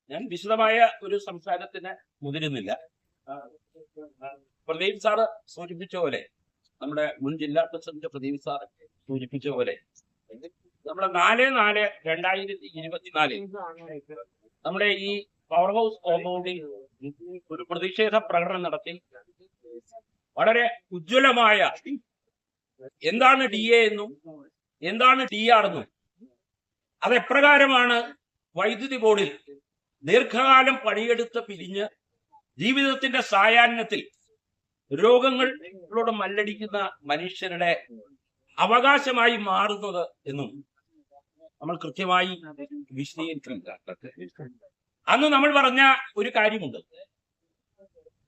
ഞാൻ വിശദമായ ഒരു സംസാരത്തിന് മുതിരുന്നില്ല. പ്രദീപ് സാറ് സൂചിപ്പിച്ച പോലെ, നമ്മുടെ മുൻ ജില്ലാ പ്രസിഡന്റ് പ്രദീപ് സാർ സൂചിപ്പിച്ച പോലെ, നമ്മുടെ 4/4/2024 നമ്മുടെ ഈ പവർ ഹൗസ് കോമ്പൗണ്ടിൽ ഒരു പ്രതിഷേധ പ്രകടനം നടത്തി വളരെ ഉജ്ജ്വലമായ എന്താണ് DA എന്നും എന്താണ് TR എന്നും അതെപ്രകാരമാണ് വൈദ്യുതി ബോർഡിൽ ദീർഘകാലം പണിയെടുത്ത് പിരിഞ്ഞ് ജീവിതത്തിന്റെ സായാഹ്നത്തിൽ രോഗങ്ങളോട് മല്ലടിക്കുന്ന മനുഷ്യരുടെ അവകാശമായി മാറുന്നത് എന്നും നമ്മൾ കൃത്യമായി വിശദീകരിക്കുന്നുണ്ട്. അന്ന് നമ്മൾ പറഞ്ഞ ഒരു കാര്യമുണ്ട്.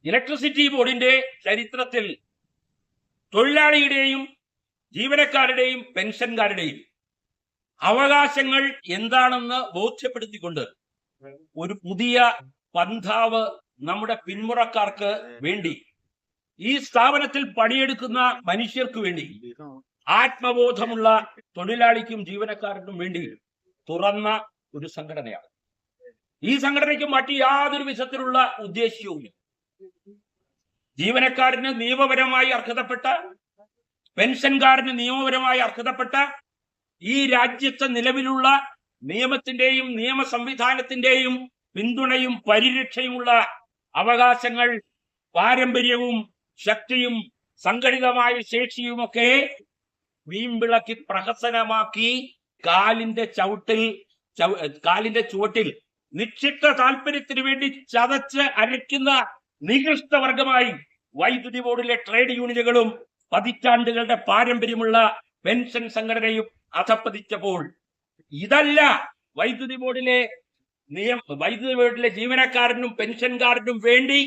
ഇലക്ട്രിസിറ്റി ബോർഡിന്റെ ചരിത്രത്തിൽ തൊഴിലാളിയുടെയും ജീവനക്കാരുടെയും പെൻഷൻകാരുടെയും അവകാശങ്ങൾ എന്താണെന്ന് ബോധ്യപ്പെടുത്തിക്കൊണ്ട് ഒരു പുതിയ പന്ഥാവ് നമ്മുടെ പിന്മുറക്കാർക്ക് വേണ്ടി, ഈ സ്ഥാപനത്തിൽ പണിയെടുക്കുന്ന മനുഷ്യർക്ക് വേണ്ടി, ആത്മബോധമുള്ള തൊഴിലാളിക്കും ജീവനക്കാർക്കും വേണ്ടി തുറന്ന ഒരു സംഘടനയാണ്. ഈ സംഘടനയ്ക്ക് മറ്റു യാതൊരു വിധത്തിലുള്ള ഉദ്ദേശ്യവുമില്ല. ജീവനക്കാരന് നിയമപരമായി അർഹതപ്പെട്ട, പെൻഷൻകാരന് നിയമപരമായി അർഹതപ്പെട്ട, ഈ രാജ്യത്തെ നിലവിലുള്ള നിയമത്തിന്റെയും നിയമ സംവിധാനത്തിന്റെയും പിന്തുണയും പരിരക്ഷയുമുള്ള അവകാശങ്ങൾ, പാരമ്പര്യവും ശക്തിയും സംഘടിതമായ ശേഷിയുമൊക്കെ വീമ്പിളക്കി പ്രഹസനമാക്കി കാലിന്റെ ചുവട്ടിൽ നിക്ഷിപ്ത താല്പര്യത്തിന് വേണ്ടി ചതച്ച് അരയ്ക്കുന്ന നികൃഷ്ടവർഗമായി വൈദ്യുതി ബോർഡിലെ ട്രേഡ് യൂണിയനുകളും പതിറ്റാണ്ടുകളുടെ പാരമ്പര്യമുള്ള പെൻഷൻ സംഘടനയും അധപ്പതിച്ചപ്പോൾ ഇതല്ല വൈദ്യുതി ബോർഡിലെ ജീവനക്കാരനും പെൻഷൻകാരനും വേണ്ടി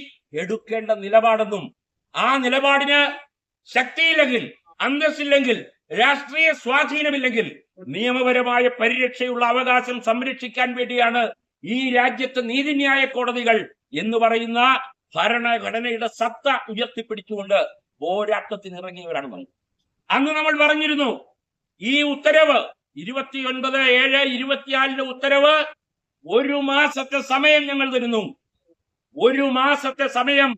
എടുക്കേണ്ട നിലപാടെന്നും, ആ നിലപാടിന് ശക്തിയില്ലെങ്കിൽ, അന്തസ്സില്ലെങ്കിൽ, രാഷ്ട്രീയ സ്വാധീനമില്ലെങ്കിൽ നിയമപരമായ പരിരക്ഷയുള്ള അവകാശം സംരക്ഷിക്കാൻ വേണ്ടിയാണ് ഈ രാജ്യത്തെ നീതിന്യായ കോടതികൾ എന്ന് പറയുന്ന ഭരണഘടനയുടെ സത്ത ഉയർത്തിപ്പിടിച്ചുകൊണ്ട് പോരാട്ടത്തിന് ഇറങ്ങിയവരാണ്. അന്ന് നമ്മൾ പറഞ്ഞിരുന്നു, ഈ ഉത്തരവ് 29/7/24 ഉത്തരവ് 1 മാസത്തെ സമയം ഞങ്ങൾ തരുന്നു, 1 മാസത്തെ സമയം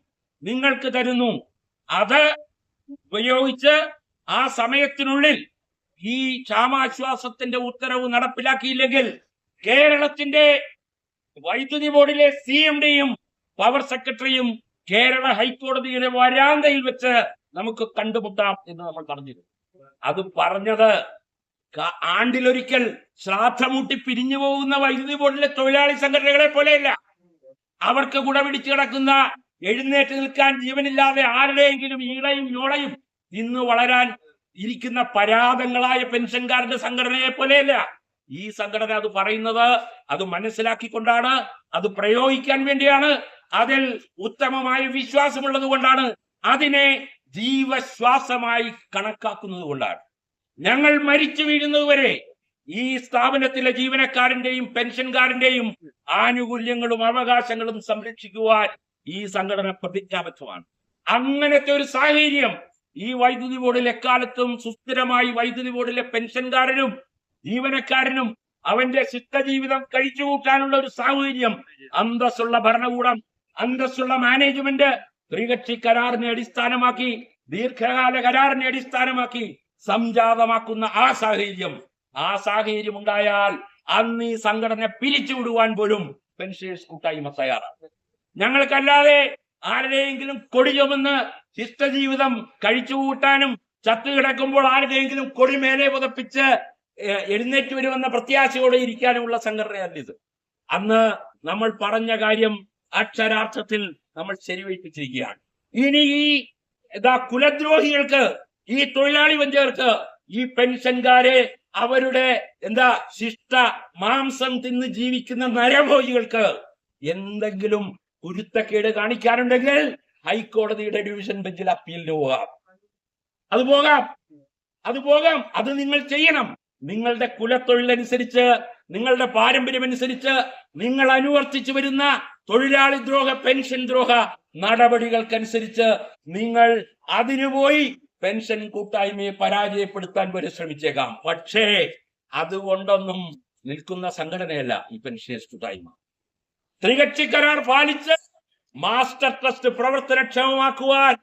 നിങ്ങൾക്ക് തരുന്നു. അത് ഉപയോഗിച്ച് ആ സമയത്തിനുള്ളിൽ ഈ ക്ഷാമാശ്വാസത്തിന്റെ ഉത്തരവ് നടപ്പിലാക്കിയില്ലെങ്കിൽ കേരളത്തിന്റെ വൈദ്യുതി ബോർഡിലെ CMDയും പവർ സെക്രട്ടറിയും കേരള ഹൈക്കോടതിയുടെ വരാന്തയിൽ വെച്ച് നമുക്ക് കണ്ടുമുട്ടാം എന്ന് നമ്മൾ പറഞ്ഞിരുന്നു. അത് പറഞ്ഞത് ആണ്ടിലൊരിക്കൽ ശ്രാദ്ധമൂട്ടി പിരിഞ്ഞു പോകുന്ന വൈദ്യുതി ബോർഡിലെ തൊഴിലാളി സംഘടനകളെ പോലെയല്ല. അവർക്ക് കുടപിടിച്ചു കിടക്കുന്ന, എഴുന്നേറ്റ് നിൽക്കാൻ ജീവനില്ലാതെ ആരുടെയെങ്കിലും ഈളയും ഞോളയും ഇന്ന് വളരാൻ ഇരിക്കുന്ന പരാതങ്ങളായ പെൻഷൻകാരുടെ സംഘടനയെ പോലെയല്ല. ഈ സംഘടന അത് പറയുന്നത് അത് മനസ്സിലാക്കിക്കൊണ്ടാണ്, അത് പ്രയോഗിക്കാൻ വേണ്ടിയാണ്, അതിൽ ഉത്തമമായ വിശ്വാസമുള്ളത് കൊണ്ടാണ്, അതിനെ ജീവശ്വാസമായി കണക്കാക്കുന്നത് കൊണ്ടാണ്. ഞങ്ങൾ മരിച്ചു വീഴുന്നതുവരെ ഈ സ്ഥാപനത്തിലെ ജീവനക്കാരന്റെയും പെൻഷൻകാരന്റെയും ആനുകൂല്യങ്ങളും അവകാശങ്ങളും സംരക്ഷിക്കുവാൻ ഈ സംഘടന പ്രതിജ്ഞാബദ്ധമാണ്. അങ്ങനത്തെ ഒരു സാഹചര്യം ഈ വൈദ്യുതി ബോർഡിൽ എക്കാലത്തും സുസ്ഥിരമായി വൈദ്യുതി ബോർഡിലെ പെൻഷൻകാരനും ജീവനക്കാരനും അവന്റെ ശിഷ്ടജീവിതം കഴിച്ചുകൂട്ടാനുള്ള ഒരു സാഹചര്യം അന്തസ്സുള്ള ഭരണകൂടം, അന്തസ്സുള്ള മാനേജ്മെന്റ്, ത്രികക്ഷി കരാറിനെ അടിസ്ഥാനമാക്കി, ദീർഘകാല കരാറിനെ അടിസ്ഥാനമാക്കി സംജാതമാക്കുന്ന ആ സാഹചര്യം ഉണ്ടായാൽ അന്ന് ഈ സംഘടന പിരിച്ചുവിടുവാൻ പോലും പെൻഷനേഴ്സ് കൂട്ടായ്മ തയ്യാറാണ്. ഞങ്ങൾക്കല്ലാതെ ആരുടെയെങ്കിലും കൊടി ചുമന്ന് ശിഷ്ടജീവിതം കഴിച്ചുകൂട്ടാനും, ചത്തുകിടക്കുമ്പോൾ ആരുടെയെങ്കിലും കൊടി മേലെ പുതപ്പിച്ച് എഴുന്നേറ്റ് വരുമെന്ന പ്രത്യാശയോടെ ഇരിക്കാനുമുള്ള സംഘടനയല്ല ഇത്. അന്ന് നമ്മൾ പറഞ്ഞ കാര്യം അക്ഷരാർത്ഥത്തിൽ നമ്മൾ ശരിവയ്പ്പിച്ചിരിക്കുകയാണ്. ഇനി ഈ കുലദ്രോഹികൾക്ക്, ഈ തൊഴിലാളി വഞ്ചകർക്ക്, ഈ പെൻഷൻകാരെ അവരുടെ ശിഷ്ട മാംസം തിന്ന് ജീവിക്കുന്ന നരഭോജികൾക്ക് എന്തെങ്കിലും കുരുത്തക്കേട് കാണിക്കാനുണ്ടെങ്കിൽ ഹൈക്കോടതിയുടെ ഡിവിഷൻ ബെഞ്ചിൽ അപ്പീലിന് പോകാം. അത് നിങ്ങൾ ചെയ്യണം. നിങ്ങളുടെ കുലത്തൊഴിലനുസരിച്ച്, നിങ്ങളുടെ പാരമ്പര്യമനുസരിച്ച് നിങ്ങൾ അനുവർത്തിച്ചു വരുന്ന തൊഴിലാളി ദ്രോഹ, പെൻഷൻ ദ്രോഹ നടപടികൾക്കനുസരിച്ച് നിങ്ങൾ അതിനു പോയി പെൻഷൻ കൂട്ടായ്മയെ പരാജയപ്പെടുത്താൻ വരെ ശ്രമിച്ചേക്കാം. പക്ഷേ അതുകൊണ്ടൊന്നും നിൽക്കുന്ന സംഘടനയല്ല ഈ പെൻഷനേഴ്സ് കൂട്ടായ്മ. ത്രികക്ഷി കരാർ പാലിച്ച് മാസ്റ്റർ ട്രസ്റ്റ് പ്രവർത്തനക്ഷമമാക്കുവാൻ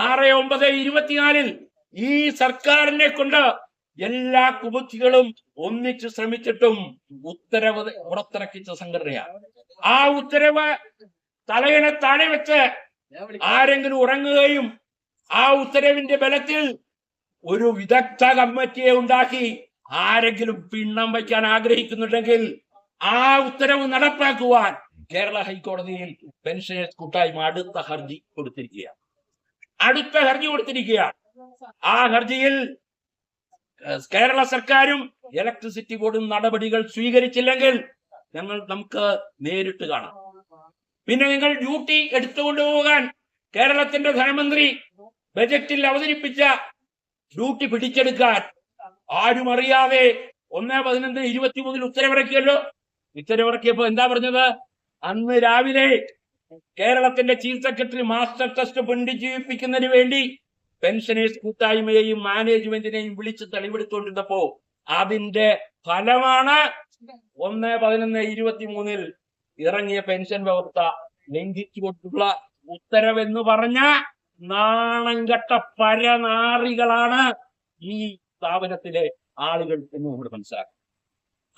6/9/24 ഈ സർക്കാരിനെ കൊണ്ട് എല്ലാ കുബുദ്ധികളും ഒന്നിച്ചു ശ്രമിച്ചിട്ടും ഉത്തരവ് പുറത്തിറക്കിച്ച സംഘടനയാണ്. ആ ഉത്തരവ് തലയണ താഴെ വെച്ച് ആരെങ്കിലും ഉറങ്ങുകയും ആ ഉത്തരവിന്റെ ബലത്തിൽ ഒരു വിദഗ്ധ കമ്മിറ്റിയെ ഉണ്ടാക്കി ആരെങ്കിലും പിണ്ണം വയ്ക്കാൻ ആഗ്രഹിക്കുന്നുണ്ടെങ്കിൽ ആ ഉത്തരവ് നടപ്പാക്കുവാൻ കേരള ഹൈക്കോടതിയിൽ പെൻഷനേഴ്സ് കൂട്ടായ്മ അടുത്ത ഹർജി കൊടുത്തിരിക്കുകയാണ്. ആ ഹർജിയിൽ കേരള സർക്കാരും ഇലക്ട്രിസിറ്റി ബോർഡും നടപടികൾ സ്വീകരിച്ചില്ലെങ്കിൽ നമുക്ക് നേരിട്ട് കാണാം. പിന്നെ നിങ്ങൾ ഡ്യൂട്ടി എടുത്തുകൊണ്ടുപോകാൻ കേരളത്തിന്റെ ധനമന്ത്രി ബജറ്റിൽ അവതരിപ്പിച്ച ഡ്യൂട്ടി പിടിച്ചെടുക്കാൻ ആരും അറിയാതെ 1/11/23 ഉത്തരവിറക്കിയല്ലോ. ഉത്തരവിറക്കിയപ്പോ എന്താ പറഞ്ഞത്? അന്ന് രാവിലെ കേരളത്തിന്റെ ചീഫ് സെക്രട്ടറി മാസ്റ്റർ ട്രസ്റ്റ് പുനരുജ്ജീവിപ്പിക്കുന്നതിന് വേണ്ടി പെൻഷനേഴ്സ് കൂട്ടായ്മയെയും മാനേജ്മെന്റിനെയും വിളിച്ച് തെളിവെടുത്തുകൊണ്ടിരുന്നപ്പോ അതിന്റെ ഫലമാണ് 1/11/23 ഇറങ്ങിയ പെൻഷൻ വ്യവസ്ഥ ലംഘിച്ചുകൊണ്ടുള്ള ഉത്തരവെന്ന് പറഞ്ഞ നാണംകെട്ട പരനാറികളാണ് ഈ സ്ഥാപനത്തിലെ ആളുകൾ എന്ന് നമ്മൾ മനസ്സിലാക്കും.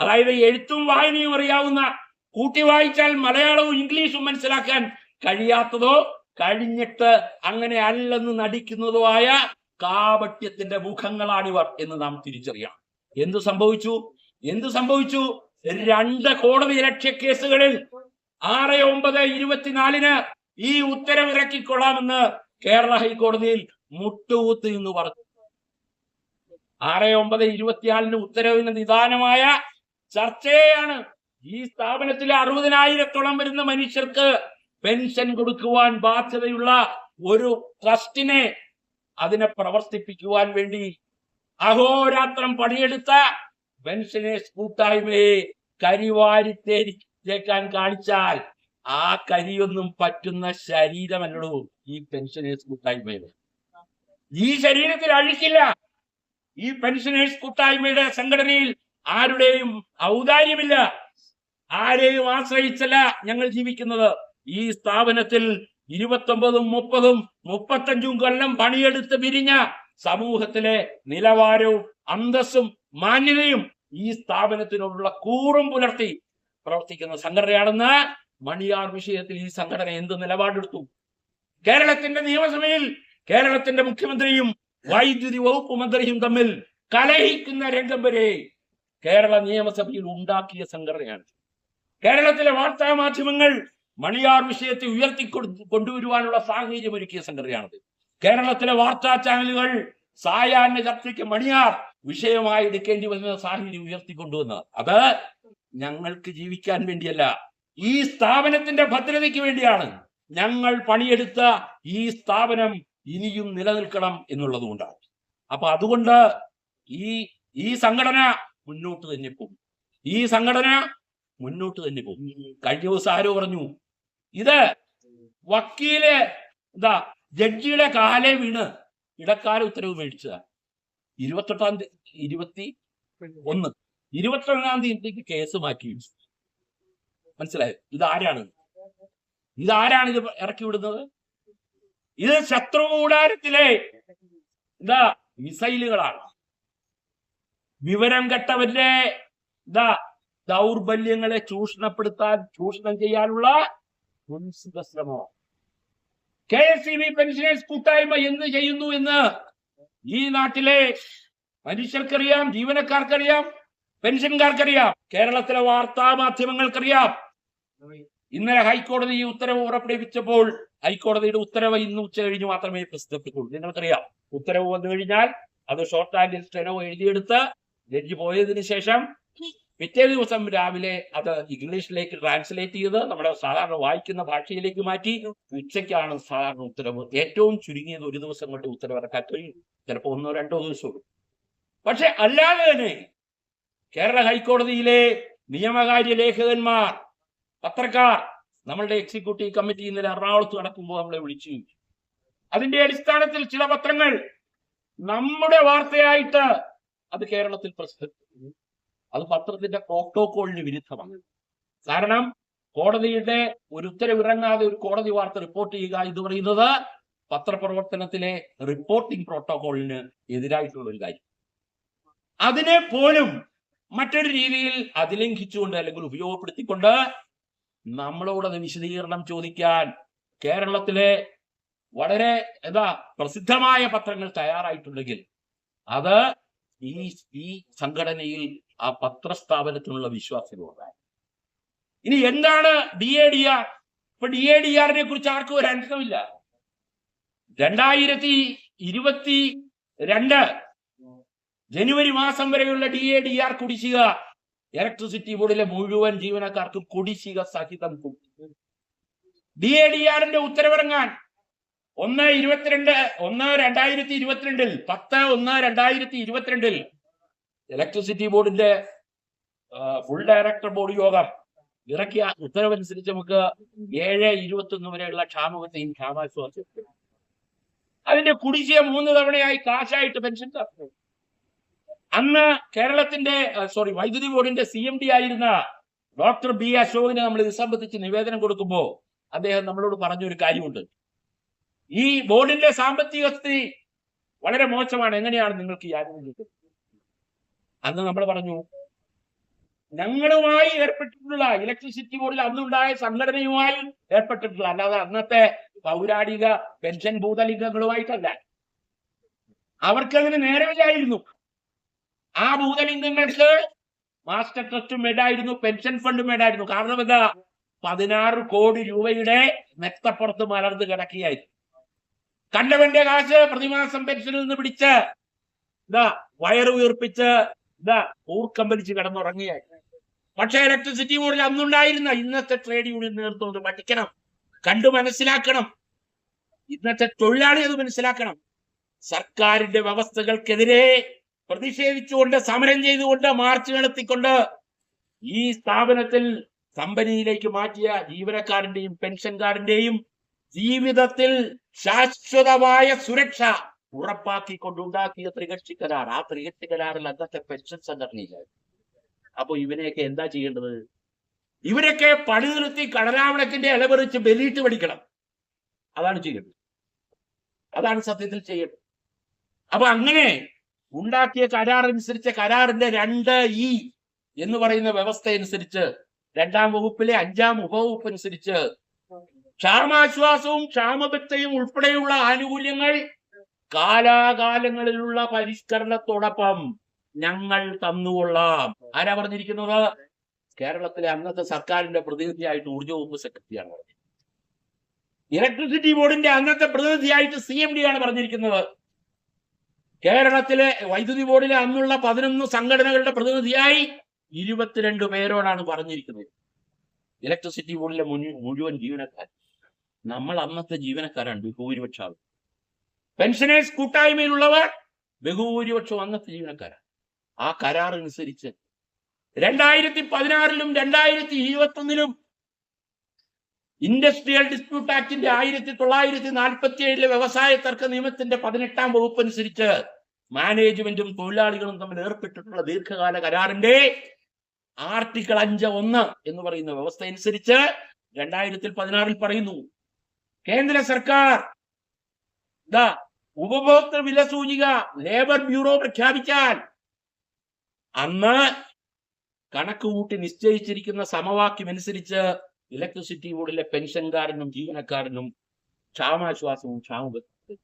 അതായത് എഴുത്തും വായനയും അറിയാവുന്ന, കൂട്ടി വായിച്ചാൽ മലയാളവും ഇംഗ്ലീഷും മനസ്സിലാക്കാൻ കഴിയാത്തതോ കഴിഞ്ഞിട്ട് അങ്ങനെ അല്ലെന്ന് നടിക്കുന്നതോ ആയ കാപട്യത്തിന്റെ മുഖങ്ങളാണിവർ എന്ന് നാം തിരിച്ചറിയണം. എന്തു സംഭവിച്ചു? 2 കോടതി ലക്ഷ്യ കേസുകളിൽ 6/9/24 ഈ ഉത്തരവിറക്കിക്കൊള്ളാമെന്ന് കേരള ഹൈക്കോടതിയിൽ മുട്ടുകുത്തി എന്ന് പറഞ്ഞു. 6/9/24 ഉത്തരവിന് നിദാനമായ ചർച്ചയാണ് ഈ സ്ഥാപനത്തിലെ 60,000-ഓളം വരുന്ന മനുഷ്യർക്ക് പെൻഷൻ കൊടുക്കുവാൻ ബാധ്യതയുള്ള ഒരു ട്രസ്റ്റിനെ അതിനെ പ്രവർത്തിപ്പിക്കുവാൻ വേണ്ടി അഹോരാത്രം പണിയെടുത്ത പെൻഷനേഴ്സ് കൂട്ടായ്മയെ കരിവാരിത്തേക്കാൻ കാണിച്ചാൽ ആ കരിയൊന്നും പറ്റുന്ന ശരീരമല്ലോ ഈ പെൻഷനേഴ്സ് കൂട്ടായ്മയുടെ. ഈ ശരീരത്തിൽ അഴുക്കില്ല. ഈ പെൻഷനേഴ്സ് കൂട്ടായ്മയുടെ സംഘടനയിൽ ആരുടെയും ഔദാര്യമില്ല. ആരെയും ആശ്രയിച്ചല്ല ഞങ്ങൾ ജീവിക്കുന്നത്. ഈ സ്ഥാപനത്തിൽ 29, 30, 35 കൊല്ലം പണിയെടുത്ത് പിരിഞ്ഞ സമൂഹത്തിലെ നിലവാരവും അന്തസ്സും മാന്യതയും ഈ സ്ഥാപനത്തിനോടുള്ള കൂറും പുലർത്തി പ്രവർത്തിക്കുന്ന സംഘടനയാണെന്ന് മണിയാർ വിഷയത്തിൽ ഈ സംഘടന എന്ത് നിലപാടെടുത്തു? കേരളത്തിന്റെ നിയമസഭയിൽ കേരളത്തിന്റെ മുഖ്യമന്ത്രിയും വൈദ്യുതി വകുപ്പ് മന്ത്രിയും തമ്മിൽ കലഹിക്കുന്ന രംഗം വരെ കേരള നിയമസഭയിൽ ഉണ്ടാക്കിയ സംഘടനയാണ്. കേരളത്തിലെ വാർത്താ മാധ്യമങ്ങൾ മണിയാർ വിഷയത്തെ കൊണ്ടുവരുവാനുള്ള സാഹചര്യം ഒരുക്കിയ സംഘടനയാണത്. കേരളത്തിലെ വാർത്താ ചാനലുകൾ സായാഹ്ന ചർച്ചയ്ക്ക് മണിയാർ വിഷയമായി എടുക്കേണ്ടി വരുന്ന സാഹചര്യം ഉയർത്തിക്കൊണ്ടുവന്നത് അത് ഞങ്ങൾക്ക് ജീവിക്കാൻ വേണ്ടിയല്ല, ഈ സ്ഥാപനത്തിന്റെ ഭദ്രതയ്ക്ക് വേണ്ടിയാണ്. ഞങ്ങൾ പണിയെടുത്ത ഈ സ്ഥാപനം ഇനിയും നിലനിൽക്കണം എന്നുള്ളതുകൊണ്ടാണ്. അപ്പൊ അതുകൊണ്ട് ഈ സംഘടന മുന്നോട്ട് തന്നെ പോകും. കഴിഞ്ഞ ദിവസം ആരോ പറഞ്ഞു, ഇത് വക്കീല് ജഡ്ജിയുടെ കാലെ വീണ് ഇടക്കാല ഉത്തരവ് മേടിച്ചതാണ്. 21 തീയതിക്ക് കേസ് മാറ്റി. മനസ്സിലായോ? ഇതാരാണ് ഇത് ഇറക്കി വിടുന്നത്? ഇത് ശത്രു കൂടാരത്തിലെ മിസൈലുകളാണ്. വിവരം കെട്ടവരുടെ ദൗർബല്യങ്ങളെ ചൂഷണം ചെയ്യാനുള്ള ശ്രമമാണ്. KSEB പെൻഷനേഴ്സ് കൂട്ടായ്മ എന്ത് ചെയ്യുന്നു എന്ന് ഈ നാട്ടിലെ മനുഷ്യർക്കറിയാം, ജീവനക്കാർക്കറിയാം, പെൻഷൻകാർക്കറിയാം, കേരളത്തിലെ വാർത്താ മാധ്യമങ്ങൾക്കറിയാം. ഇന്നലെ ഹൈക്കോടതി ഈ ഉത്തരവ് പുറപ്പെടുവിച്ചപ്പോൾ ഹൈക്കോടതിയുടെ ഉത്തരവ് ഇന്ന് ഉച്ച കഴിഞ്ഞ് മാത്രമേ പ്രസിദ്ധപ്പെട്ടുള്ളൂ. നിങ്ങൾക്കറിയാം, ഉത്തരവ് വന്നു കഴിഞ്ഞാൽ അത് ഷോർട്ട് ഹാൻഡിൽ സ്റ്റെനോ എഴുതിയെടുത്ത് ജഡ്ജി പോയതിനു ശേഷം പിറ്റേ ദിവസം രാവിലെ അത് ഇംഗ്ലീഷിലേക്ക് ട്രാൻസ്ലേറ്റ് ചെയ്ത് നമ്മുടെ സാധാരണ വായിക്കുന്ന ഭാഷയിലേക്ക് മാറ്റി ഉച്ചയ്ക്കാണ് സാധാരണ ഉത്തരവ്. ഏറ്റവും ചുരുങ്ങിയത് 1 ദിവസം കൊണ്ട് ഉത്തരവിറക്കാൻ കഴിയും, ചിലപ്പോൾ 1-2 ദിവസവും. പക്ഷെ അല്ലാതെ തന്നെ കേരള ഹൈക്കോടതിയിലെ നിയമകാര്യ ലേഖകന്മാർ, പത്രക്കാർ, നമ്മളുടെ എക്സിക്യൂട്ടീവ് കമ്മിറ്റി ഇന്നലെ എറണാകുളത്ത് നടക്കുമ്പോൾ നമ്മളെ വിളിച്ചു. അതിന്റെ അടിസ്ഥാനത്തിൽ ചില പത്രങ്ങൾ നമ്മുടെ വാർത്തയായിട്ട് അത് കേരളത്തിൽ പ്രസിദ്ധീകരിച്ചു. അത് പത്രത്തിന്റെ പ്രോട്ടോകോളിന് വിരുദ്ധമാണ്. കാരണം കോടതിയുടെ ഒരു ഉത്തരവിറങ്ങാതെ ഒരു കോടതി വാർത്ത റിപ്പോർട്ട് ചെയ്യുക എന്ന് പറയുന്നത് പത്രപ്രവർത്തനത്തിലെ റിപ്പോർട്ടിംഗ് പ്രോട്ടോകോളിന് എതിരായിട്ടുള്ള ഒരു കാര്യം. അതിനെ പോലും മറ്റൊരു രീതിയിൽ അതിലംഘിച്ചുകൊണ്ട് അല്ലെങ്കിൽ ഉപയോഗപ്പെടുത്തിക്കൊണ്ട് നമ്മളോടത് വിശദീകരണം ചോദിക്കാൻ കേരളത്തിലെ വളരെ പ്രസിദ്ധമായ പത്രങ്ങൾ തയ്യാറായിട്ടുണ്ടെങ്കിൽ അത് ഈ സംഘടനയിൽ ആ പത്രസ്ഥാപനത്തിനുള്ള വിശ്വാസമുണ്ടായി. ഇനി എന്താണ് DADR? ഇപ്പൊ DADRനെ കുറിച്ച് ആർക്കും ഒരു അനക്കമില്ല. 2022 ജനുവരി മാസം വരെയുള്ള DADR കുടിശ്ശിക ഇലക്ട്രിസിറ്റി ബോർഡിലെ മുഴുവൻ ജീവനക്കാർക്കും കുടിശ്ശിക സഹിതം. DADRന്റെ ഉത്തരവിറങ്ങാൻ 10/1/2022 ഇലക്ട്രിസിറ്റി ബോർഡിന്റെ ഫുൾ ഡയറക്ടർ ബോർഡ് യോഗം ഇറക്കിയ ഉത്തരവനുസരിച്ച് നമുക്ക് 7/21 വരെയുള്ള ക്ഷാമത്തെയും ക്ഷാമാശ്വാസം അതിന്റെ കുടിശ്ശിക 3 തവണയായി കാശായിട്ട് പെൻഷൻ തന്നു. അന്ന് കേരളത്തിന്റെ വൈദ്യുതി ബോർഡിന്റെ CMD ആയിരുന്ന ഡോക്ടർ B അശോകിന് നമ്മൾ ഇത് സംബന്ധിച്ച് നിവേദനം കൊടുക്കുമ്പോൾ അദ്ദേഹം നമ്മളോട് പറഞ്ഞൊരു കാര്യമുണ്ട്. ഈ ബോർഡിന്റെ സാമ്പത്തിക സ്ഥിതി വളരെ മോശമാണ്, എങ്ങനെയാണ് നിങ്ങൾക്ക് ഈ ആനുകൂല്യം കിട്ടുന്നത്? അന്ന് നമ്മൾ പറഞ്ഞു, ഞങ്ങളുമായി ഏർപ്പെട്ടിട്ടുള്ള ഇലക്ട്രിസിറ്റി ബോർഡിൽ അന്നുണ്ടായ സംഘടനയുമായി ഏർപ്പെട്ടിട്ടുള്ള, അല്ലാതെ അന്നത്തെ പൗരാണിക പെൻഷൻ ഭൂതലിംഗങ്ങളുമായിട്ടല്ല. അവർക്കതിന് നേരവില്ലായിരുന്നു. ആ ഭൂതലിംഗങ്ങൾക്ക് മാസ്റ്റർ ട്രസ്റ്റ് മേടായിരുന്നു, പെൻഷൻ ഫണ്ട് മേടായിരുന്നു. കാരണം എന്താ? 16 കോടി രൂപയുടെ മെത്തപ്പുറത്ത് മലർന്ന് കിടക്കുകയായിരുന്നു. കണ്ടവന്റെ കാശ് പ്രതിമാസം പെൻഷനിൽ നിന്ന് പിടിച്ച് വയറ് വീർപ്പിച്ച് ഊർക്കം വലിച്ച് കിടന്നുറങ്ങിയായി. പക്ഷെ ഇലക്ട്രിസിറ്റി ബോർഡിൽ അന്നുണ്ടായിരുന്ന ഇന്നത്തെ ട്രേഡ് യൂണിയൻ നേതൃത്വം പഠിക്കണം, കണ്ടു മനസ്സിലാക്കണം. ഇന്നത്തെ തൊഴിലാളി അത് മനസ്സിലാക്കണം. സർക്കാരിന്റെ വ്യവസ്ഥകൾക്കെതിരെ പ്രതിഷേധിച്ചുകൊണ്ട്, സമരം ചെയ്തുകൊണ്ട്, മാർച്ച് നടത്തിക്കൊണ്ട് ഈ സ്ഥാപനത്തിൽ കമ്പനിയിലേക്ക് മാറ്റിയ ജീവനക്കാരന്റെയും പെൻഷൻകാരന്റെയും ജീവിതത്തിൽ ശാശ്വതമായ സുരക്ഷ ഉറപ്പാക്കിക്കൊണ്ടുണ്ടാക്കിയ ത്രികക്ഷി കരാർ. ആ ത്രികക്ഷി കരാറിൽ അന്നത്തെ പെൻഷൻ സംഘടനയില്ല. അപ്പൊ ഇവനെയൊക്കെ എന്താ ചെയ്യേണ്ടത്? ഇവരൊക്കെ പണി നിർത്തി കടലാവണക്കിന്റെ ഇലപറിച്ച് ബലിയിട്ട് പഠിക്കണം. അതാണ് ചെയ്യേണ്ടത്. അതാണ് സത്യത്തിൽ ചെയ്യേണ്ടത്. അപ്പൊ അങ്ങനെ ഉണ്ടാക്കിയ കരാർ അനുസരിച്ച്, കരാറിന്റെ 2E എന്ന് പറയുന്ന വ്യവസ്ഥ അനുസരിച്ച്, 2ാം വകുപ്പിലെ 5ാം ഉപവകുപ്പ് അനുസരിച്ച് ക്ഷാമാശ്വാസവും ക്ഷാമബത്തയും ഉൾപ്പെടെയുള്ള ആനുകൂല്യങ്ങൾ കാലാകാലങ്ങളിലുള്ള പരിഷ്കരണത്തോടൊപ്പം ഞങ്ങൾ തന്നുകൊള്ളാം. ആരാ പറഞ്ഞിരിക്കുന്നത്? കേരളത്തിലെ അന്നത്തെ സർക്കാരിന്റെ പ്രതിനിധിയായിട്ട് ഊർജ്ജ വകുപ്പ് സെക്രട്ടറിയാണ് പറഞ്ഞത്. ഇലക്ട്രിസിറ്റി ബോർഡിന്റെ അന്നത്തെ പ്രതിനിധിയായിട്ട് CMD ആണ് പറഞ്ഞിരിക്കുന്നത്. കേരളത്തിലെ വൈദ്യുതി ബോർഡിലെ അന്നുള്ള 11 സംഘടനകളുടെ പ്രതിനിധിയായി 22 പേരോടാണ് പറഞ്ഞിരിക്കുന്നത്. ഇലക്ട്രിസിറ്റി ബോർഡിലെ മുഴുവൻ ജീവനക്കാർ, നമ്മൾ അന്നത്തെ ജീവനക്കാരാണ് ബഹുഭൂരിപക്ഷം. പെൻഷനേഴ്സ് കൂട്ടായ്മയിലുള്ളവർ ബഹുഭൂരിപക്ഷം അന്നത്തെ ജീവനക്കാരാണ്. ആ കരാർ അനുസരിച്ച് 2016 2021 ഇൻഡസ്ട്രിയൽ ഡിസ്പ്യൂട്ട് ആക്ടിന്റെ 1947 വ്യവസായ തർക്ക നിയമത്തിന്റെ 18ാം വകുപ്പ് അനുസരിച്ച് മാനേജ്മെന്റും തൊഴിലാളികളും തമ്മിൽ ഏർപ്പെട്ടിട്ടുള്ള ദീർഘകാല കരാറിന്റെ ആർട്ടിക്കിൾ 5(1) എന്ന് പറയുന്ന വ്യവസ്ഥ അനുസരിച്ച് 2016 പറയുന്നു, കേന്ദ്ര സർക്കാർ ഉപഭോക്തൃ വില സൂചിക ലേബർ ബ്യൂറോ പ്രഖ്യാപിച്ചാൽ അന്ന് കണക്ക് കൂട്ടി നിശ്ചയിച്ചിരിക്കുന്ന സമവാക്യം അനുസരിച്ച് ഇലക്ട്രിസിറ്റി ബോർഡിലെ പെൻഷൻകാരനും ജീവനക്കാരനും ക്ഷാമാശ്വാസവും ക്ഷാമബത്തയും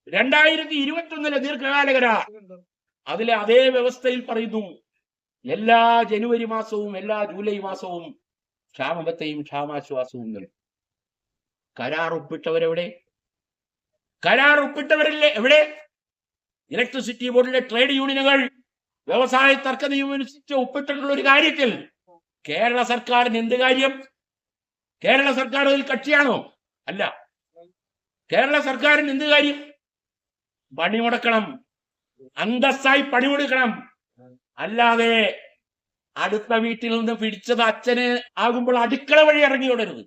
2021 ദീർഘകാല കരാർ അതിലെ അതേ വ്യവസ്ഥയിൽ പറയുന്നു, എല്ലാ ജനുവരി മാസവും എല്ലാ ജൂലൈ മാസവും ക്ഷാമബത്തയും ക്ഷാമാശ്വാസവും നൽകും. കരാർ ഒപ്പിട്ടവരെവിടെ? കരാർ ഒപ്പിട്ടവരില്ലേ എവിടെ? ഇലക്ട്രിസിറ്റി ബോർഡിലെ ട്രേഡ് യൂണിയനുകൾ വ്യവസായ തർക്ക നിയമം അനുസരിച്ച് ഒപ്പിട്ടിട്ടുള്ള ഒരു കാര്യത്തിൽ കേരള സർക്കാരിന് എന്ത് കാര്യം? കേരള സർക്കാർ അതിൽ കക്ഷിയാണോ? അല്ല. കേരള സർക്കാരിന് എന്ത് കാര്യം? പണിമുടക്കണം, അന്തസ്സായി പണിമുടക്കണം. അല്ലാതെ അടുത്ത വീട്ടിൽ നിന്ന് പിടിച്ചത് അച്ഛന് ആകുമ്പോൾ അടുക്കള വഴി ഇറങ്ങി ഓടരുത്.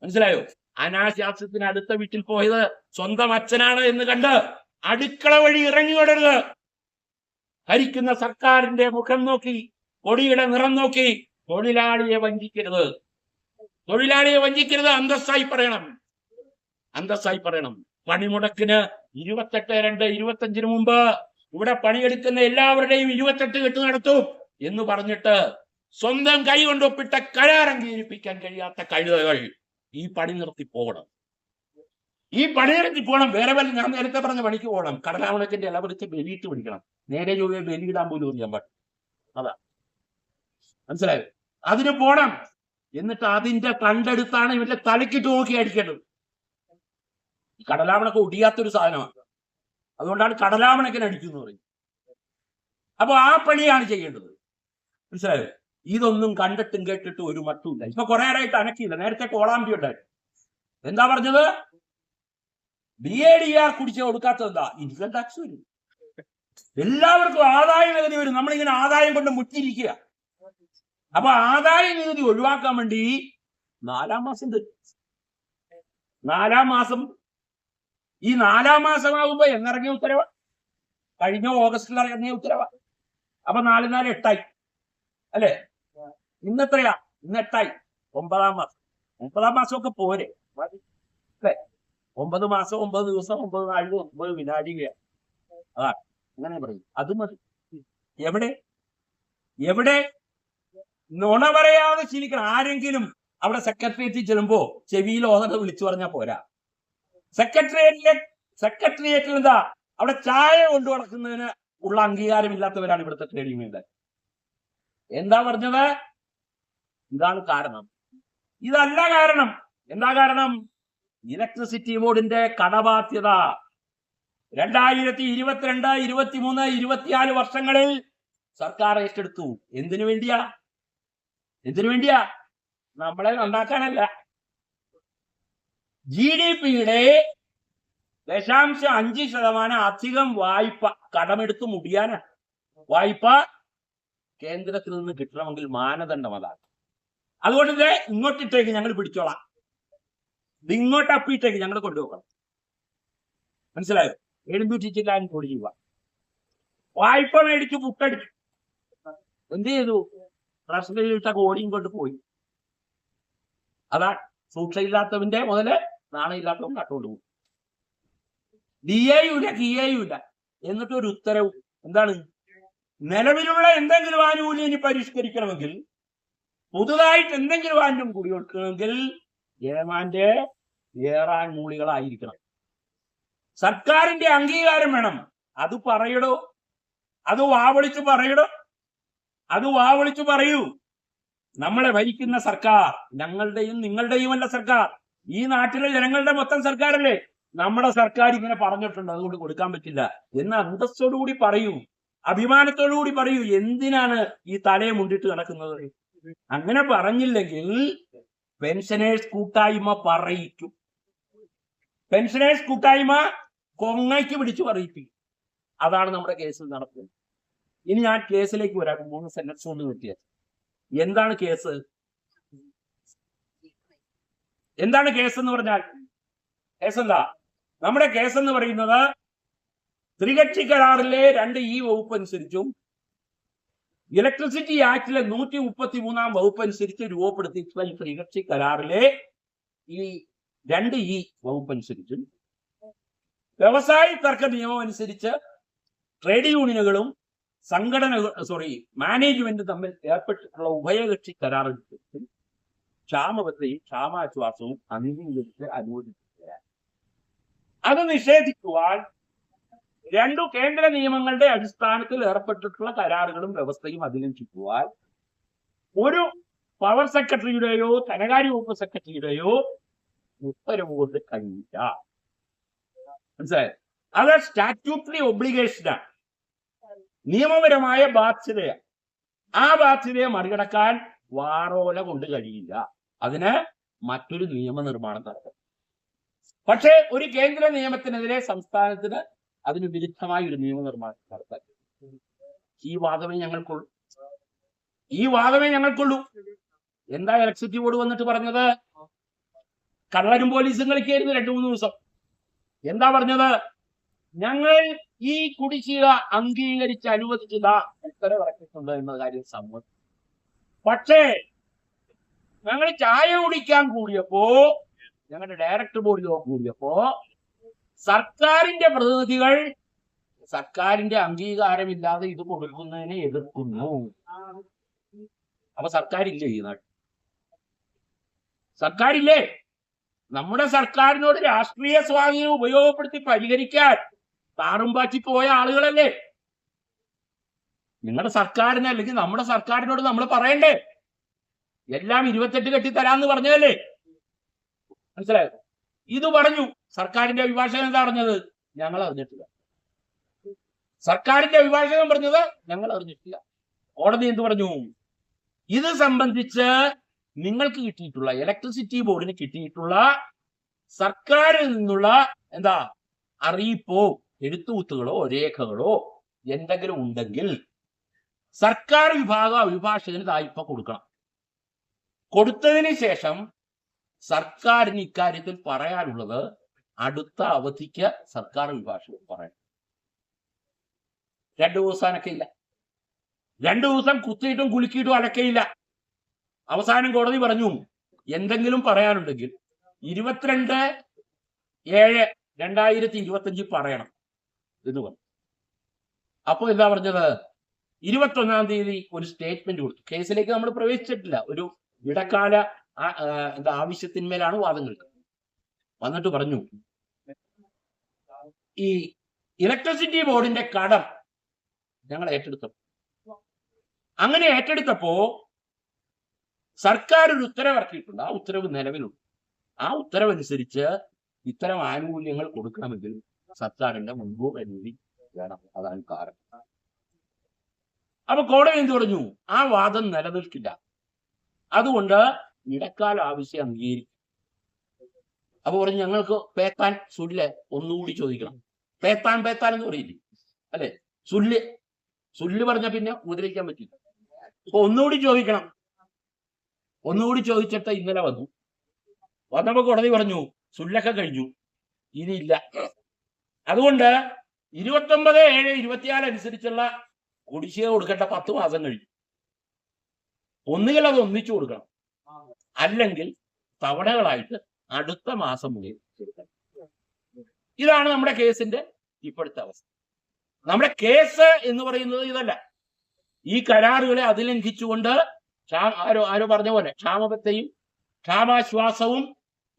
മനസ്സിലായോ? അനാശാസ്യത്തിന് അടുത്ത വീട്ടിൽ പോയത് സ്വന്തം അച്ഛനാണ് എന്ന് കണ്ട് അടുക്കള വഴി ഇറങ്ങി ഓടരുത്. ഭരിക്കുന്ന സർക്കാരിന്റെ മുഖം നോക്കി, കൊടിയുടെ നിറം നോക്കി തൊഴിലാളിയെ വഞ്ചിക്കരുത്, തൊഴിലാളിയെ വഞ്ചിക്കരുത്. അന്തസ്സായി പറയണം, അന്തസ്സായി പറയണം. പണിമുടക്കിന് 28/2/25 മുമ്പ് ഇവിടെ പണിയെടുക്കുന്ന എല്ലാവരുടെയും 28 കെട്ട് നടത്തും എന്ന് പറഞ്ഞിട്ട് സ്വന്തം കൈ കൊണ്ട് ഒപ്പിട്ട കരാർ അംഗീകരിപ്പിക്കാൻ കഴിയാത്ത കഴുതകൾ ഈ പണി നിർത്തി പോകണം, ഈ പണി നിർത്തി പോകണം. വേറെ വല്ല ഞാൻ നേരത്തെ പറഞ്ഞ പണിക്ക് പോകണം. കടലാവണക്കിന്റെ ഇല പറിച്ച് ബലിയിട്ട് പിടിക്കണം. നേരെ ജോലിയെ ബലിയിടാൻ പോലും അറിയാൻ പാടില്ല. അതാ മനസ്സിലായോ? അതിന് പോണം. എന്നിട്ട് അതിന്റെ കണ്ടെടുത്താണ് ഇവന്റെ തലക്കിട്ട് നോക്കി അടിക്കേണ്ടത്. കടലാവണക്ക് ഒടിയാത്തൊരു സാധനമാണ്, അതുകൊണ്ടാണ് കടലാവണക്കിന് അടിക്കുന്നു പറയും. അപ്പൊ ആ പണിയാണ് ചെയ്യേണ്ടത്, മനസ്സിലായോ? ഇതൊന്നും കണ്ടിട്ടും കേട്ടിട്ടും ഒരു മട്ടുമില്ല. ഇപ്പൊ കുറെ നേരമായിട്ട് അനക്കിയില്ല. നേരത്തെ കോളാമ്പി ഉണ്ടായിരുന്നു. എന്താ പറഞ്ഞത്? DADR കുടിച്ച് കൊടുക്കാത്തത് എന്താ? ഇൻകം ടാക്സ് വരും, എല്ലാവർക്കും ആദായ നികുതി വരും. നമ്മളിങ്ങനെ ആദായം കൊണ്ട് മുറ്റിരിക്കുക. അപ്പൊ ആദായ നികുതി ഒഴിവാക്കാൻ വേണ്ടി 4-ാം മാസം തരും. 4-ാം മാസം, ഈ 4-ാം മാസമാകുമ്പോ എന്നിറങ്ങിയ ഉത്തരവാ? കഴിഞ്ഞ ഓഗസ്റ്റിൽ ഇറങ്ങിയ ഉത്തരവാ. അപ്പൊ 4 4 8 അല്ലേ? ഇന്നെത്രയാ? ഇന്ന് 8. 9-ാം മാസം. 9-ാം മാസമൊക്കെ പോരെ അല്ലേ? 9 മാസം 9 ദിവസം 9 നാഴിക 9 വിനാഴിക. അതാണ് അങ്ങനെ പറയും. അത് മതി. എവിടെ എവിടെ നുണ പറയാതെ ശീലിക്കണം. ആരെങ്കിലും അവിടെ സെക്രട്ടേറിയറ്റിൽ ചെല്ലുമ്പോ ചെവിയിൽ ഓതട്ട് വിളിച്ചു പറഞ്ഞാൽ പോരാ. സെക്രട്ടേറിയറ്റിൽ എന്താ അവിടെ ചായ കൊണ്ടു നടക്കുന്നതിന് ഉള്ള അംഗീകാരമില്ലാത്തവരാണ് ഇവിടുത്തെ ട്രേഡ് യൂണിയൻ. എന്താ പറഞ്ഞത്? ഇതാണ് കാരണം. ഇതല്ല കാരണം. എന്താ കാരണം? ഇലക്ട്രിസിറ്റി ബോർഡിന്റെ കടബാധ്യത 2022, 23, 24 വർഷങ്ങളിൽ സർക്കാർ ഏറ്റെടുത്തു. എന്തിനു വേണ്ടിയാ? നമ്മളെ നന്നാക്കാനല്ല. GDP-യുടെ 0.5% അധികം വായ്പ കടമെടുത്ത് മുടിയാനാ. വായ്പ കേന്ദ്രത്തിൽ നിന്ന് കിട്ടണമെങ്കിൽ മാനദണ്ഡം അതാണ്. അതുകൊണ്ട് ഇത് ഇങ്ങോട്ടിട്ടേക്ക് ഞങ്ങൾ പിടിച്ചോളാം, ഇങ്ങോട്ട് അപ്പിയിട്ടേക്ക് ഞങ്ങൾ കൊണ്ടുപോകണം. മനസ്സിലായോ? 700 ചില്ലാൻ കോടി രൂപ വായ്പ മേടിച്ചു പുട്ടടിച്ചു. എന്ത് ചെയ്തു? ട്രഷറിയിലിട്ട കോടിയും കൊണ്ട് പോയി. അതാ സൂക്ഷയില്ലാത്തവന്റെ മുതല് നാണയില്ലാത്തവൻ കട്ടുകൊണ്ട് പോകും. DAയുമില്ല KAയുമില്ല. എന്നിട്ട് ഒരു ഉത്തരവ് എന്താണ്? നിലവിലുള്ള എന്തെങ്കിലും ആനുകൂല്യം ഇനി പരിഷ്കരിക്കണമെങ്കിൽ, പുതുതായിട്ട് എന്തെങ്കിലും ആനുകൂല്യം കൂടി കൊടുക്കണമെങ്കിൽ ഏമാന്റെ ഏറാൻ മൂളികളായിരിക്കണം. സർക്കാരിന്റെ അംഗീകാരം വേണം. അത് പറയടോ, അത് വാവളിച്ചു പറയൂ. നമ്മളെ ഭരിക്കുന്ന സർക്കാർ ഞങ്ങളുടെയും നിങ്ങളുടെയുമല്ല സർക്കാർ, ഈ നാട്ടിലെ ജനങ്ങളുടെ മൊത്തം സർക്കാരല്ലേ. നമ്മുടെ സർക്കാർ ഇങ്ങനെ പറഞ്ഞിട്ടുണ്ട്, അതുകൊണ്ട് കൊടുക്കാൻ പറ്റില്ല എന്ന് അന്തസ്സോടുകൂടി പറയൂ, അഭിമാനത്തോടുകൂടി പറയൂ. എന്തിനാണ് ഈ തലയെ മുണ്ടിട്ട് നടക്കുന്നത്? അങ്ങനെ പറഞ്ഞില്ലെങ്കിൽ പെൻഷനേഴ്സ് കൂട്ടായ്മ പറയിക്കും. പെൻഷനേഴ്സ് കൂട്ടായ്മ കൊങ്ങയ്ക്ക് പിടിച്ചു പറയിപ്പിക്കും. അതാണ് നമ്മുടെ കേസിൽ നടക്കുന്നത്. ഇനി ഞാൻ കേസിലേക്ക് വരാം. 3 സെന്റൻസ് കൊണ്ട് കിട്ടിയത്. എന്താണ് കേസ്? എന്താണ് കേസ് എന്ന് പറഞ്ഞാൽ? കേസ് എന്താ? നമ്മുടെ കേസ് എന്ന് പറയുന്നത് ത്രികക്ഷി കരാറിലെ 2E വകുപ്പ് അനുസരിച്ചും ഇലക്ട്രിസിറ്റി ആക്ടിലെ 133-ാം വകുപ്പ് അനുസരിച്ച് രൂപപ്പെടുത്തിയിട്ടുള്ള ഈ ത്രികക്ഷി കരാറിലെ ഈ 2E വകുപ്പ് അനുസരിച്ചും വ്യവസായ തർക്ക നിയമം അനുസരിച്ച് ട്രേഡ് യൂണിയനുകളും മാനേജ്മെന്റ് തമ്മിൽ ഏർപ്പെട്ടിട്ടുള്ള ഉഭയകക്ഷി കരാർ അനുസരിച്ച് ക്ഷാമബദ്ധയും ക്ഷാമാശ്വാസവും അംഗീകരിച്ച് അനുവദിച്ചിട്ടില്ല. അത് നിഷേധിക്കുവാൻ 2 കേന്ദ്ര നിയമങ്ങളുടെ അടിസ്ഥാനത്തിൽ ഏർപ്പെട്ടിട്ടുള്ള കരാറുകളും വ്യവസ്ഥയും അധിലംഘിക്കുവാൻ ഒരു പവർ സെക്രട്ടറിയുടെയോ ധനകാര്യ വകുപ്പ് സെക്രട്ടറിയുടെയോ ഉത്തരവ് കൊണ്ട് കഴിയില്ല. മനസ്സിലായോ? അത് സ്റ്റാറ്റ്യൂട്ടറി ഒബ്ലിഗേഷനാണ്, നിയമപരമായ ബാധ്യതയാണ്. ആ ബാധ്യതയെ മറികടക്കാൻ വാറോല കൊണ്ട് കഴിയില്ല. അതിന് മറ്റൊരു നിയമനിർമ്മാണം നടത്തും. പക്ഷേ ഒരു കേന്ദ്ര നിയമത്തിനെതിരെ സംസ്ഥാനത്തിന് അതിന് വിരുദ്ധമായ ഒരു നിയമനിർമ്മാണം നടത്താൻ ഈ വാദമേ ഞങ്ങൾക്കുള്ളൂ. എന്താ ഇലക്ട്രിസിറ്റി ബോർഡ് വന്നിട്ട് പറഞ്ഞത്? കള്ളനും പോലീസും കളിക്കായിരുന്നു 2-3 ദിവസം. എന്താ പറഞ്ഞത്? ഞങ്ങൾ ഈ കുടിശ്ശിക അംഗീകരിച്ച് അനുവദിച്ചതാ ഉത്തരവിറക്കിയിട്ടുണ്ട് എന്ന കാര്യം സമ്മതിച്ചു. പക്ഷേ ഞങ്ങൾ ചായ കുടിക്കാൻ കൂടിയപ്പോ, ഞങ്ങളുടെ ഡയറക്ടർ ബോർഡ് യോഗം കൂടിയപ്പോ സർക്കാരിന്റെ പ്രതിനിധികൾ സർക്കാരിന്റെ അംഗീകാരമില്ലാതെ ഇത് കൊടുക്കുന്നതിനെ എതിർക്കുന്നു. അപ്പൊ സർക്കാരില്ലേ ഈ നാട്ടിൽ? സർക്കാരില്ലേ? നമ്മുടെ സർക്കാരിനോട് രാഷ്ട്രീയ സ്വാധീനം ഉപയോഗപ്പെടുത്തി പരിഹരിക്കാൻ താറുംപാറ്റി പോയ ആളുകളല്ലേ? നിങ്ങളുടെ സർക്കാരിന് അല്ലെങ്കിൽ നമ്മുടെ സർക്കാരിനോട് നമ്മൾ പറയണ്ടേ? എല്ലാം 28 കെട്ടി തരാന്ന് പറഞ്ഞതല്ലേ? മനസ്സിലായോ? ഇത് പറഞ്ഞു. സർക്കാരിന്റെ അഭിഭാഷകൻ എന്താ പറഞ്ഞത്? ഞങ്ങൾ അറിഞ്ഞിട്ടില്ല. സർക്കാരിന്റെ അഭിഭാഷകൻ പറഞ്ഞത് ഞങ്ങൾ അറിഞ്ഞിട്ടില്ല. കോടതി എന്ത് പറഞ്ഞു? ഇത് സംബന്ധിച്ച് നിങ്ങൾക്ക് കിട്ടിയിട്ടുള്ള, ഇലക്ട്രിസിറ്റി ബോർഡിന് കിട്ടിയിട്ടുള്ള സർക്കാരിൽ നിന്നുള്ള എന്താ അറിയിപ്പോ എഴുത്തുകുത്തുകളോ രേഖകളോ എന്തെങ്കിലും ഉണ്ടെങ്കിൽ സർക്കാർ വിഭാഗം അഭിഭാഷകന് തായ്പ കൊടുക്കണം. കൊടുത്തതിന് ശേഷം സർക്കാരിന് ഇക്കാര്യത്തിൽ പറയാനുള്ളത് അടുത്ത അവധിക്ക് സർക്കാർ അഭിഭാഷകൻ പറയണം. 2 ദിവസം അനക്കയില്ല. 2 ദിവസം കുത്തിയിട്ടും കുലുക്കിയിട്ടും അലക്കയില്ല. അവസാനം കോടതി പറഞ്ഞു എന്തെങ്കിലും പറയാനുണ്ടെങ്കിൽ 22/7/2025 പറയണം എന്ന് പറഞ്ഞു. അപ്പൊ എന്താ പറഞ്ഞത്? 21-ാം തീയതി ഒരു സ്റ്റേറ്റ്മെന്റ് കൊടുത്തു. കേസിലേക്ക് നമ്മൾ പ്രവേശിച്ചിട്ടില്ല. ഒരു ഇടക്കാല ആവശ്യത്തിന്മേലാണ് വാദങ്ങൾ. വന്നിട്ട് പറഞ്ഞു ഈ ഇലക്ട്രിസിറ്റി ബോർഡിന്റെ കടം ഞങ്ങൾ ഏറ്റെടുത്തു. അങ്ങനെ ഏറ്റെടുത്തപ്പോ സർക്കാർ ഒരു ഉത്തരവ് ഇറക്കിയിട്ടുണ്ട്. ആ ഉത്തരവ് നിലവിലുണ്ട്. ആ ഉത്തരവനുസരിച്ച് ഇത്തരം ആനുകൂല്യങ്ങൾ കൊടുക്കണമെങ്കിൽ സർക്കാരിന്റെ മുൻകൂർ അനുമതി വേണം. അതാണ് കാരണം. അപ്പൊ കോടതി എന്ത് പറഞ്ഞു? ആ വാദം നിലനിൽക്കില്ല. അതുകൊണ്ട് ഇടക്കാല ആവശ്യം അംഗീകരിക്കും. അപ്പൊ പറഞ്ഞു ഞങ്ങൾക്ക് പേത്താൻ സുല്ല് ഒന്നുകൂടി ചോദിക്കണം. പേത്താൻ എന്ന് പറയില്ലേ അല്ലെ? സുല്ല് പറഞ്ഞ പിന്നെ മുദ്രയിക്കാൻ പറ്റില്ല. അപ്പൊ ഒന്നുകൂടി ചോദിക്കണം. ഒന്നുകൂടി ചോദിച്ചിട്ട് ഇന്നലെ വന്നപ്പോ കോടതി പറഞ്ഞു സുല്ലൊക്കെ കഴിഞ്ഞു, ഇനിയില്ല. അതുകൊണ്ട് 29/7/24 അനുസരിച്ചുള്ള കുടിശ്ശിക കൊടുക്കേണ്ട 10 മാസം കഴിഞ്ഞു. ഒന്നുകിൽ അത് ഒന്നിച്ചു കൊടുക്കണം, അല്ലെങ്കിൽ തവണകളായിട്ട് അടുത്ത മാസം മുതൽ കൊടുക്കണം. ഇതാണ് നമ്മുടെ കേസിന്റെ ഇപ്പോഴത്തെ അവസ്ഥ. നമ്മുടെ കേസ് എന്ന് പറയുന്നത് ഇതല്ല. ഈ കരാറുകളെ അതിലംഘിച്ചുകൊണ്ട് ആരോ പറഞ്ഞ പോലെ ക്ഷാമബത്തെയും ക്ഷാമാശ്വാസവും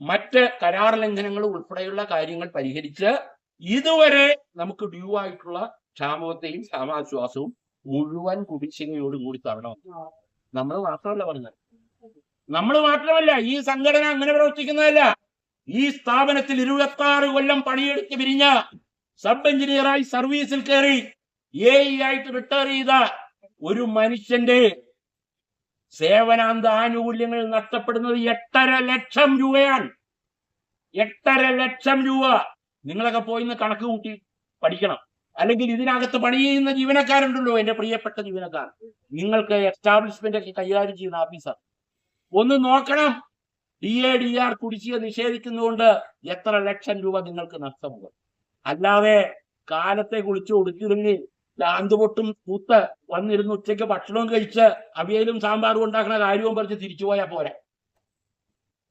മറ്റ് കരാർ ലംഘനങ്ങളും ഉൾപ്പെടെയുള്ള കാര്യങ്ങൾ പരിഹരിച്ച് ഇതുവരെ നമുക്ക് ഡ്യൂ ആയിട്ടുള്ള ക്ഷാമബത്തെയും ക്ഷാമാശ്വാസവും മുഴുവൻ കുടിശ്ശികയോടും കൂടി തരണം. നമ്മൾ മാത്രമല്ല പറഞ്ഞത്. നമ്മൾ മാത്രമല്ല, ഈ സംഘടന അങ്ങനെ പ്രവർത്തിക്കുന്നതല്ല. ഈ സ്ഥാപനത്തിൽ 26 കൊല്ലം പണിയെടുത്ത് പിരിഞ്ഞ സബ് എഞ്ചിനീയറായി സർവീസിൽ കയറി AE ആയിട്ട് റിട്ടയർ ചെയ്ത ഒരു മനുഷ്യന്റെ സേവനാന്ത ആനുകൂല്യങ്ങൾ നഷ്ടപ്പെടുന്നത് 8.5 ലക്ഷം രൂപയാണ്. 8.5 ലക്ഷം രൂപ. നിങ്ങളൊക്കെ പോയിന്ന് കണക്ക് കൂട്ടി പഠിക്കണം. അല്ലെങ്കിൽ ഇതിനകത്ത് പണി ചെയ്യുന്ന ജീവനക്കാരുണ്ടല്ലോ, എന്റെ പ്രിയപ്പെട്ട ജീവനക്കാർ, നിങ്ങൾക്ക് എസ്റ്റാബ്ലിഷ്മെന്റ് ഒക്കെ കൈകാര്യം ചെയ്യുന്ന ഓഫീസർ, ഒന്ന് നോക്കണം. DA/DR കുടിശ്ശിക നിഷേധിക്കുന്നതുകൊണ്ട് എത്ര ലക്ഷം രൂപ നിങ്ങൾക്ക് നഷ്ടമാകും. അല്ലാതെ കാലത്തെ കുളിച്ച് ഒടുക്കിറങ്ങി ആന്തുപൊട്ടും പൂത്ത് വന്നിരുന്ന് ഉച്ചയ്ക്ക് ഭക്ഷണവും കഴിച്ച് അവിയലും സാമ്പാറും ഉണ്ടാക്കുന്ന കാര്യവും പറിച്ച് തിരിച്ചു പോയാൽ പോരാ.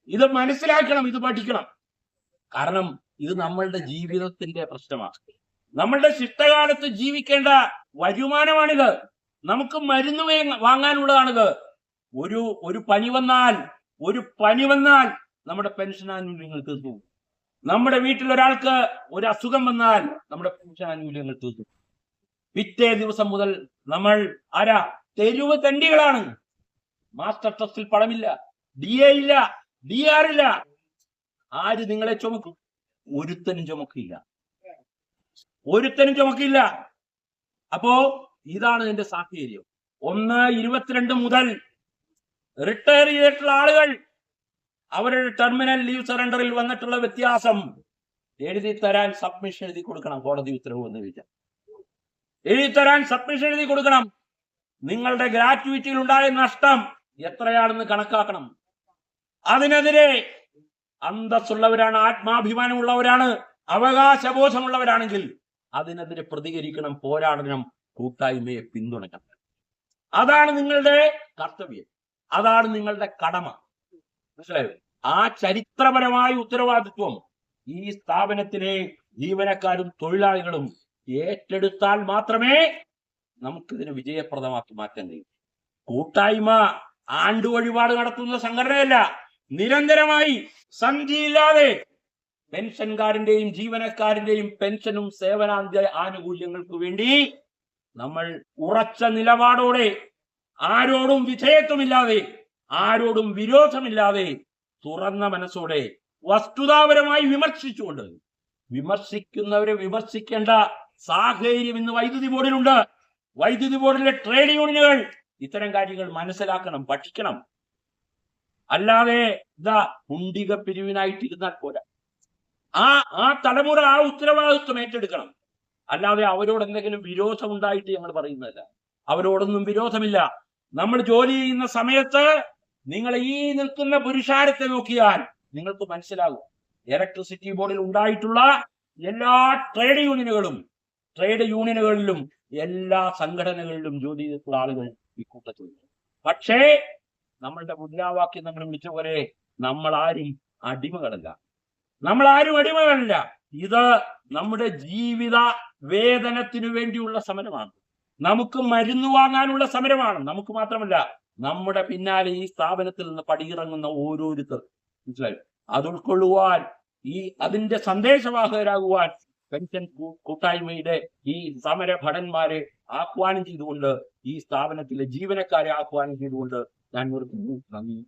ഇത് മനസ്സിലാക്കണം, ഇത് പഠിക്കണം. കാരണം ഇത് നമ്മളുടെ ജീവിതത്തിന്റെ പ്രശ്നമാണ്. നമ്മളുടെ ശിഷ്ടകാലത്ത് ജീവിക്കേണ്ട വരുമാനമാണിത്. നമുക്ക് മരുന്ന് വാങ്ങാനുള്ളതാണിത്. ഒരു പനി വന്നാൽ നമ്മുടെ പെൻഷൻ ആനുകൂല്യങ്ങൾ തീർന്നു. നമ്മുടെ വീട്ടിൽ ഒരാൾക്ക് ഒരു അസുഖം വന്നാൽ നമ്മുടെ പെൻഷൻ ആനുകൂല്യങ്ങൾ തീർന്നു. പിറ്റേ ദിവസം മുതൽ നമ്മൾ തെരുവ് തെണ്ടികളാണ്. മാസ്റ്റർ ട്രസ്റ്റിൽ പണമില്ല, DA ഇല്ല, DR ഇല്ല. ആര് നിങ്ങളെ ചുമക്കും? ഒരുത്തനും ചുമക്കില്ല. അപ്പോ ഇതാണ് ഇതിന്റെ സാഹചര്യം. 1/22 മുതൽ റിട്ടയർ ചെയ്തിട്ടുള്ള ആളുകൾ അവരുടെ ടെർമിനൽ ലീവ് സറണ്ടറിൽ വന്നിട്ടുള്ള വ്യത്യാസം എഴുതി തരാൻ സബ്മിഷൻ എഴുതി കൊടുക്കണം. കോടതി ഉത്തരവ് എന്ന് ചോദിച്ചാൽ എഴുതി തരാൻ സബ്മിഷൻ എഴുതി കൊടുക്കണം. നിങ്ങളുടെ ഗ്രാറ്റുവിറ്റിയിൽ ഉണ്ടായ നഷ്ടം എത്രയാണെന്ന് കണക്കാക്കണം. അതിനെതിരെ അന്തസ്സുള്ളവരാണ്, ആത്മാഭിമാനമുള്ളവരാണ്, അവകാശബോധമുള്ളവരാണെങ്കിൽ അതിനെതിരെ പ്രതികരിക്കണം, പോരാടണം, കൂട്ടായ്മയെ പിന്തുണയ്ക്കണം. അതാണ് നിങ്ങളുടെ കർത്തവ്യം. അതാണ് നിങ്ങളുടെ കടമ. മനസ്സിലായോ? ആ ചരിത്രപരമായ ഉത്തരവാദിത്വം ഈ സ്ഥാപനത്തിലെ ജീവനക്കാരും തൊഴിലാളികളും ഏറ്റെടുത്താൽ മാത്രമേ നമുക്കിതിനെ വിജയപ്രദമാക്കി മാറ്റാൻ കഴിയും. കൂട്ടായ്മ ആണ്ട് വഴിപാട് നടത്തുന്ന സംഘടനയല്ല. നിരന്തരമായി സന്ധിയില്ലാതെ പെൻഷൻകാരന്റെയും ജീവനക്കാരന്റെയും പെൻഷനും സേവനാന്ത്യ ആനുകൂല്യങ്ങൾക്ക് വേണ്ടി നമ്മൾ ഉറച്ച നിലപാടോടെ, ആരോടും വിധേയത്വമില്ലാതെ, ആരോടും വിരോധമില്ലാതെ, തുറന്ന മനസ്സോടെ വസ്തുതാപരമായി വിമർശിച്ചുകൊണ്ട്, വിമർശിക്കുന്നവരെ വിമർശിക്കേണ്ട സാഹചര്യം ഇന്ന് വൈദ്യുതി ബോർഡിലുണ്ട്. വൈദ്യുതി ബോർഡിലെ ട്രേഡ് യൂണിയനുകൾ ഇത്തരം കാര്യങ്ങൾ മനസ്സിലാക്കണം, പഠിക്കണം. അല്ലാതെ ഇതാ കുണ്ടിക പിരിവിനായിട്ടിരുന്നാൽ പോരാ. ആ തലമുറ ആ ഉത്തരവാദിത്വം ഏറ്റെടുക്കണം. അല്ലാതെ അവരോട് എന്തെങ്കിലും വിരോധം ഉണ്ടായിട്ട് ഞങ്ങൾ പറയുന്നതല്ല. അവരോടൊന്നും വിരോധമില്ല. നമ്മൾ ജോലി ചെയ്യുന്ന സമയത്ത് നിങ്ങൾ ഈ നിൽക്കുന്ന പുരുഷാരത്തെ നോക്കിയാൽ നിങ്ങൾക്ക് മനസ്സിലാകും. ഇലക്ട്രിസിറ്റി ബോർഡിൽ ഉണ്ടായിട്ടുള്ള എല്ലാ ട്രേഡ് യൂണിയനുകളിലും എല്ലാ സംഘടനകളിലും ജോലി ചെയ്തിട്ടുള്ള ആളുകൾ ഇക്കൂട്ടത്തിലുണ്ട്. പക്ഷേ നമ്മളുടെ മുദ്രാവാക്യം നമ്മൾ വിളിച്ച പോലെ നമ്മൾ ആരും അടിമകളല്ല. ഇത് നമ്മുടെ ജീവിത വേതനത്തിനു വേണ്ടിയുള്ള സമരമാണ്. നമുക്ക് മരുന്ന് വാങ്ങാനുള്ള സമരമാണ്. നമുക്ക് മാത്രമല്ല, നമ്മുടെ പിന്നാലെ ഈ സ്ഥാപനത്തിൽ നിന്ന് പടിയിറങ്ങുന്ന ഓരോരുത്തർ, മനസ്സിലായി, അത് ഉൾക്കൊള്ളുവാൻ, അതിന്റെ സന്ദേശവാഹകരാകുവാൻ പെൻഷൻ കൂട്ടായ്മയുടെ ഈ സമര ഭടന്മാരെ ആഹ്വാനം ചെയ്തുകൊണ്ട്, ഈ സ്ഥാപനത്തിലെ ജീവനക്കാരെ ആഹ്വാനം ചെയ്തുകൊണ്ട് ഞാൻ നിർത്തുന്നു. നന്ദി.